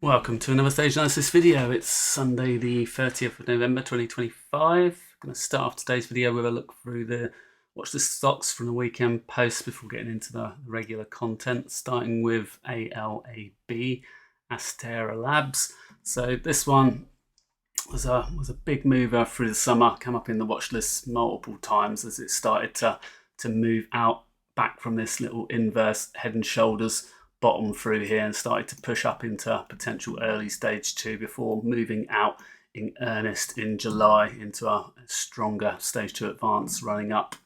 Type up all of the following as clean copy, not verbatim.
Welcome to another stage analysis video. It's Sunday the 30th of November 2025. I'm going to start off today's video with a look through the Watchlist stocks from the weekend post before getting into the regular content, starting with ALAB, ALAB. So this one was a big mover through the summer, come up in the watchlist multiple times as it started to move out back from this little inverse head and shoulders bottom through here and started to push up into potential early stage 2 before moving out in earnest in July into a stronger stage 2 advance, running up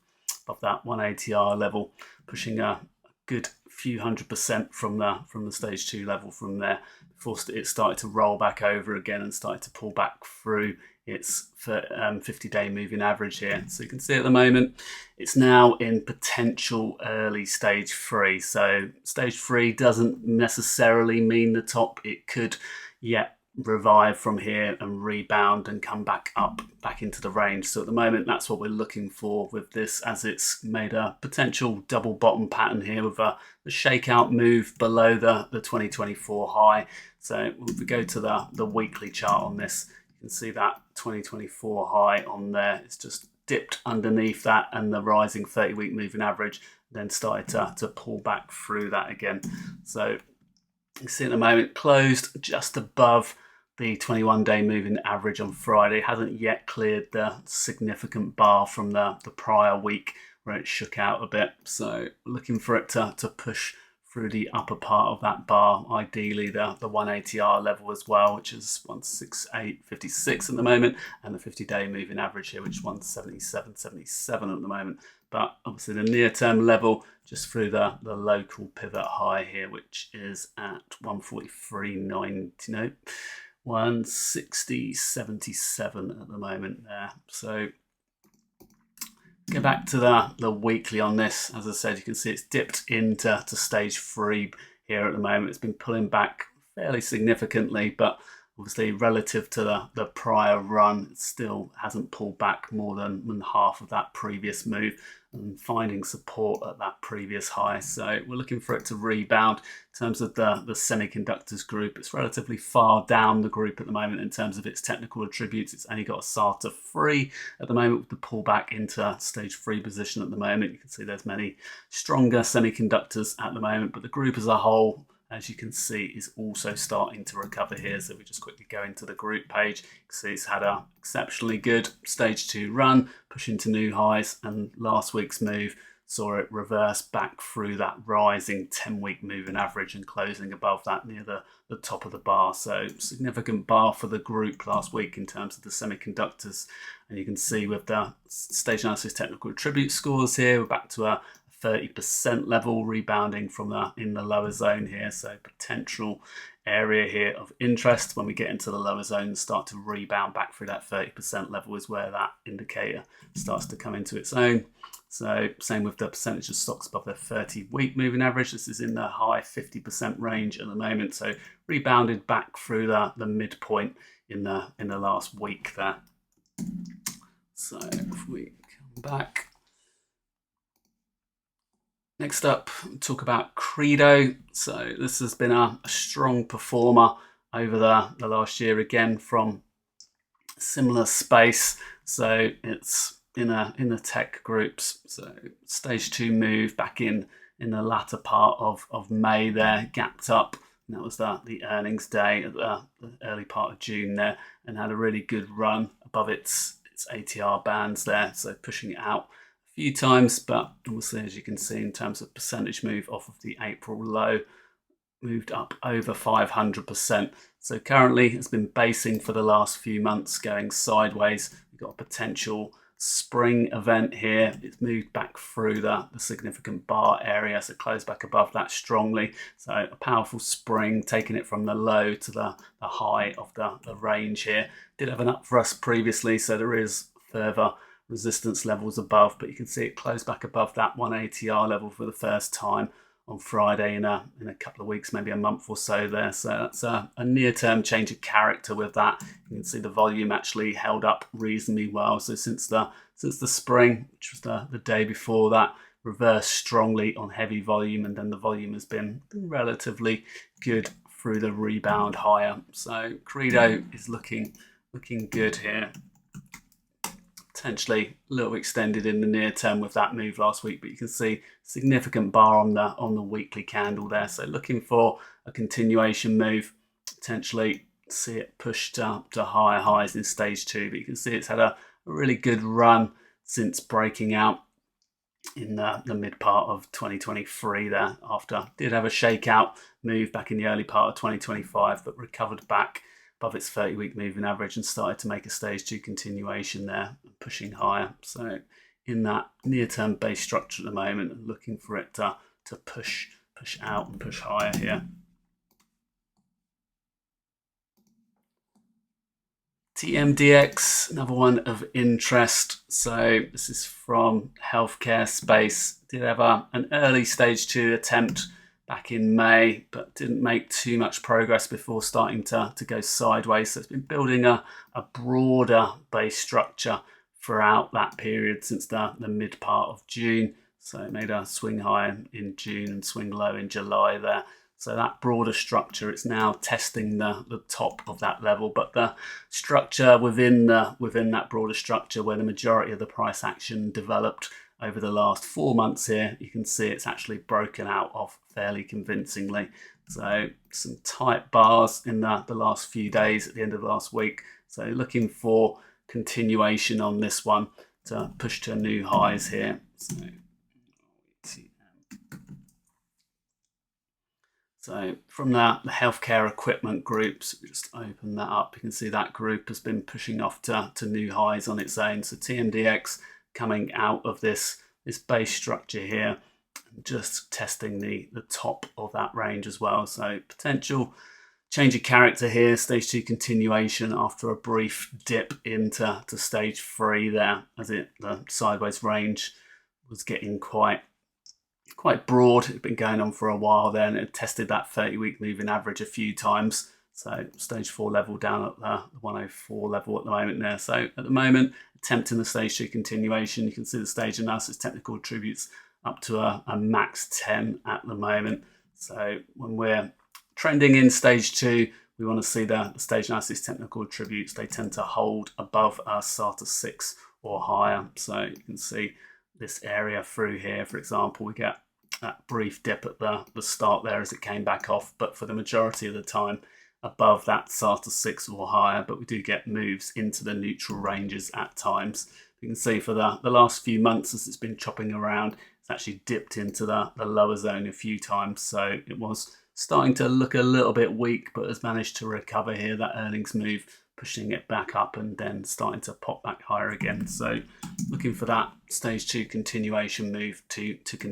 above that 180R level, pushing a good few 100% from the stage 2 level from there before it started to roll back over again and started to pull back through its 50-day moving average here. So you can see at the moment it's now in potential early stage 3. So stage 3 doesn't necessarily mean the top. It could yet revive from here and rebound and come back into the range. So at the moment that's what we're looking for with this, as it's made a potential double bottom pattern here with a shakeout move below the 2024 high. So if we go to the weekly chart on this, you can see that 2024 high on there. It's just dipped underneath that and the rising 30-week moving average, then started to pull back through that again. So you can see at the moment closed just above the 21-day moving average on Friday. Hasn't yet cleared the significant bar from the prior week where it shook out a bit. So looking for it to push through the upper part of that bar, ideally the 180R level as well, which is 168.56 at the moment, and the 50-day moving average here, which is 177.77 at the moment. But obviously the near-term level just through the local pivot high here, which is at 143.90, no, 160.77 at the moment there. So go back to the weekly on this. As I said, you can see it's dipped into stage 3 here at the moment. It's been pulling back fairly significantly, but obviously relative to the prior run, it still hasn't pulled back more than half of that previous move and finding support at that previous high. So we're looking for it to rebound. In terms of the semiconductors group, it's relatively far down the group at the moment in terms of its technical attributes. It's only got a SATA 3 at the moment with the pullback into stage 3 position at the moment. You can see there's many stronger semiconductors at the moment, but the group as a whole, as you can see, is also starting to recover here. So we just quickly go into the group page. You can see it's had an exceptionally good stage 2 run, pushing to new highs, and last week's move saw it reverse back through that rising 10-week moving average and closing above that near the top of the bar. So significant bar for the group last week in terms of the semiconductors. And you can see with the stage analysis technical attribute scores here, we're back to a 30% level, rebounding from in the lower zone here. So potential area here of interest when we get into the lower zone and start to rebound back through that 30% level is where that indicator starts to come into its own. So same with the percentage of stocks above the 30-week moving average. This is in the high 50% range at the moment. So rebounded back through the midpoint in the last week there. So if we come back. Next up, talk about CRDO. So this has been a strong performer over the last year, again from similar space. So it's in the tech groups. So stage 2 move back in the latter part of May there, gapped up. And that was the earnings day at the early part of June there, and had a really good run above its ATR bands there. So pushing it out few times, but obviously as you can see in terms of percentage move off of the April low, moved up over 500%. So currently it's been basing for the last few months, going sideways. We've got a potential spring event here. It's moved back through the significant bar area, so closed back above that strongly. So a powerful spring, taking it from the low to the high of the range here. Did have an up thrust previously, so there is further resistance levels above, but you can see it closed back above that 180R level for the first time on Friday in a couple of weeks, maybe a month or so there. So that's a near-term change of character with that. You can see the volume actually held up reasonably well. So since the spring, which was the day before that, reversed strongly on heavy volume, and then the volume has been relatively good through the rebound higher. So CRDO is looking good here. Potentially a little extended in the near term with that move last week, but you can see significant bar on the weekly candle there. So looking for a continuation move, potentially see it pushed up to higher highs in stage 2, but you can see it's had a really good run since breaking out in the mid part of 2023 there, after did have a shakeout move back in the early part of 2025, but recovered back above its 30-week moving average and started to make a stage 2 continuation there, pushing higher. So in that near-term base structure at the moment, looking for it to push out and push higher here. TMDX, another one of interest. So this is from healthcare space. Did have an early stage 2 attempt back in May, but didn't make too much progress before starting to go sideways. So it's been building a broader base structure throughout that period since the mid part of June. So it made a swing high in June and swing low in July there. So that broader structure, it's now testing the top of that level, but the structure within that broader structure, where the majority of the price action developed over the last 4 months here, you can see it's actually broken out of fairly convincingly. So some tight bars in the last few days at the end of last week. So looking for continuation on this one to push to new highs here. So from the healthcare equipment groups, just open that up. You can see that group has been pushing off to new highs on its own. So TMDX coming out of this base structure here, just testing the top of that range as well. So potential change of character here, stage 2 continuation after a brief dip into stage 3 there, as the sideways range was getting quite broad. It'd been going on for a while then. It tested that 30-week moving average a few times. So stage 4 level down at the 104 level at the moment there. So at the moment, attempting the stage 2 continuation. You can see the stage analysis technical attributes up to a max 10 at the moment. So when we're trending in stage 2, we want to see the stage analysis technical attributes. They tend to hold above a SATA 6 or higher. So you can see this area through here, for example, we get that brief dip at the start there as it came back off, but for the majority of the time above that SATA 6 or higher, but we do get moves into the neutral ranges at times. You can see for the last few months as it's been chopping around, it's actually dipped into the lower zone a few times. So it was starting to look a little bit weak, but has managed to recover here, that earnings move, pushing it back up and then starting to pop back higher again. So looking for that stage 2 continuation move to continue.